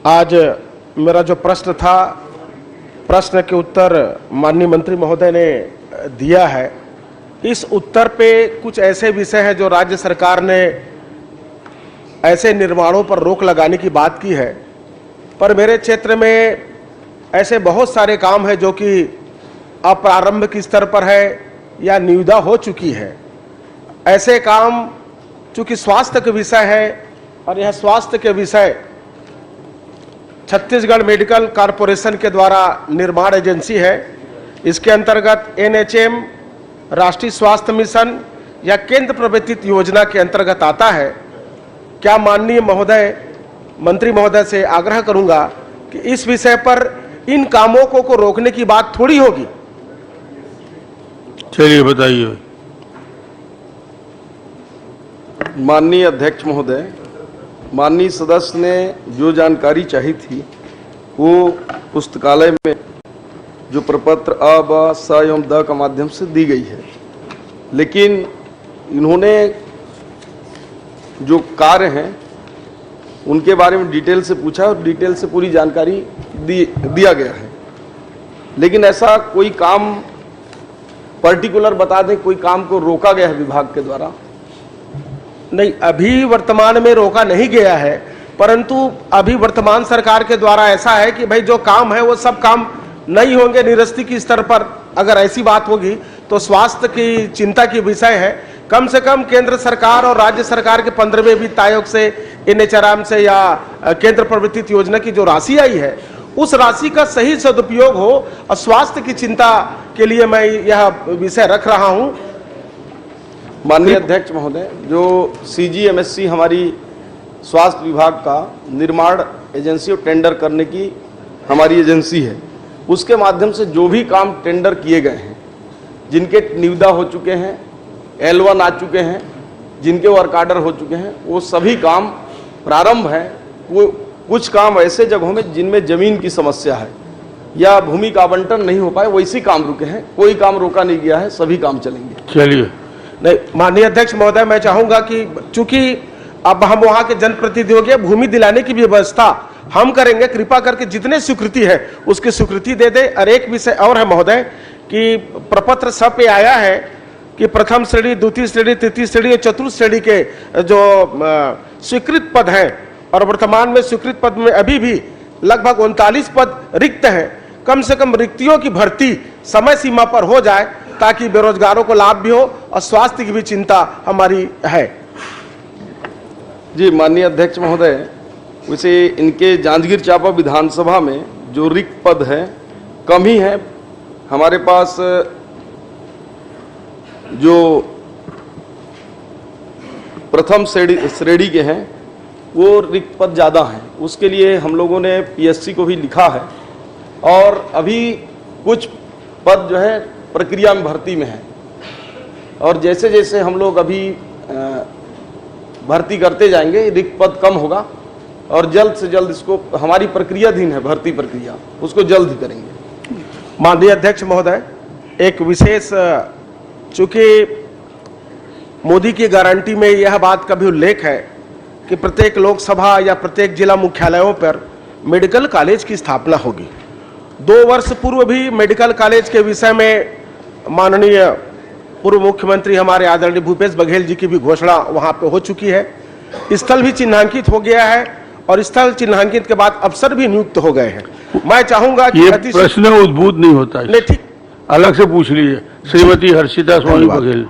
आज मेरा जो प्रश्न था, प्रश्न के उत्तर माननीय मंत्री महोदय ने दिया है। इस उत्तर पे कुछ ऐसे विषय हैं जो राज्य सरकार ने ऐसे निर्माणों पर रोक लगाने की बात की है, पर मेरे क्षेत्र में ऐसे बहुत सारे काम हैं जो कि अप्रारंभ के स्तर पर है या निविदा हो चुकी है। ऐसे काम चूंकि स्वास्थ्य के विषय है और यह स्वास्थ्य के विषय छत्तीसगढ़ मेडिकल कॉरपोरेशन के द्वारा निर्माण एजेंसी है। इसके अंतर्गत एनएचएम, राष्ट्रीय स्वास्थ्य मिशन या केंद्र प्रवर्तित योजना के अंतर्गत आता है। क्या माननीय महोदय मंत्री महोदय से आग्रह करूंगा कि इस विषय पर इन कामों को रोकने की बात थोड़ी होगी। चलिए बताइए। माननीय अध्यक्ष महोदय, माननीय सदस्य ने जो जानकारी चाहिए थी वो पुस्तकालय में जो प्रपत्र अ, ब, स एवं द का माध्यम से दी गई है, लेकिन इन्होंने जो कार्य हैं उनके बारे में डिटेल से पूछा और डिटेल से पूरी जानकारी दिया गया है। लेकिन ऐसा कोई काम पर्टिकुलर बता दें, कोई काम को रोका गया है विभाग के द्वारा? नहीं, अभी वर्तमान में रोका नहीं गया है, परंतु अभी वर्तमान सरकार के द्वारा ऐसा है कि भाई जो काम है वो सब काम नहीं होंगे निरस्ती के स्तर पर। अगर ऐसी बात होगी तो स्वास्थ्य की चिंता की विषय है। कम से कम केंद्र सरकार और राज्य सरकार के 15वें वित्त आयोग से, एनएचआरएम से या केंद्र प्रवर्तित योजना की जो राशि आई है उस राशि का सही सदुपयोग हो और स्वास्थ्य की चिंता के लिए मैं यह विषय रख रहा हूं। माननीय अध्यक्ष महोदय, जो सीजीएमएससी हमारी स्वास्थ्य विभाग का निर्माण एजेंसी और टेंडर करने की हमारी एजेंसी है, उसके माध्यम से जो भी काम टेंडर किए गए हैं, जिनके निविदा हो चुके हैं, L1 आ चुके हैं, जिनके वर्क आर्डर हो चुके हैं, वो सभी काम प्रारंभ है। वो कुछ काम ऐसे जगहों में जिनमें जमीन की समस्या है या भूमि का आवंटन नहीं हो पाए, वैसे काम रुके हैं। कोई काम रोका नहीं गया है, सभी काम चलेंगे। चलिए। नहीं, माननीय अध्यक्ष महोदय, मैं चाहूंगा कि चूंकि अब हम वहां के जनप्रतिनिधियों के भूमि दिलाने की व्यवस्था हम करेंगे, कृपा करके जितने स्वीकृति है उसकी स्वीकृति दे दे। और एक विषय और है महोदय कि प्रपत्र सब पे आया है कि प्रथम श्रेणी, द्वितीय श्रेणी, तृतीय श्रेणी और चतुर्थ श्रेणी के जो स्वीकृत पद हैं, और वर्तमान में स्वीकृत पद में अभी भी लगभग 39 पद रिक्त हैं। कम से कम रिक्तियों की भर्ती समय सीमा पर हो जाए ताकि बेरोजगारों को लाभ भी हो और स्वास्थ्य की भी चिंता हमारी है। जी माननीय अध्यक्ष महोदय, वैसे इनके जांजगीर चांपा विधानसभा में जो रिक्त पद है कम ही है। हमारे पास जो प्रथम श्रेणी के हैं वो रिक्त पद ज़्यादा हैं। उसके लिए हम लोगों ने पीएससी को भी लिखा है और अभी कुछ पद जो है प्रक्रिया में भर्ती में है, और जैसे जैसे हम लोग अभी भर्ती करते जाएंगे रिक्त पद कम होगा और जल्द से जल्द इसको, हमारी प्रक्रियाधीन है भर्ती प्रक्रिया, उसको जल्द ही करेंगे। माननीय अध्यक्ष महोदय, एक विशेष, चूंकि मोदी की गारंटी में यह बात का भी उल्लेख है कि प्रत्येक लोकसभा या प्रत्येक जिला मुख्यालयों पर मेडिकल कॉलेज की स्थापना होगी। 2 वर्ष पूर्व भी मेडिकल कॉलेज के विषय में माननीय पूर्व मुख्यमंत्री हमारे आदरणीय भूपेश बघेल जी की भी घोषणा वहां पे हो चुकी है। स्थल भी चिन्हांकित हो गया है और स्थल चिन्हांकित के बाद अफसर भी नियुक्त हो गए हैं। मैं चाहूंगा कि ये प्रश्न उद्भूत नहीं होता है, नहीं, ठीक, अलग से पूछ लीजिए। श्रीमती हर्षिता स्वामी बघेल।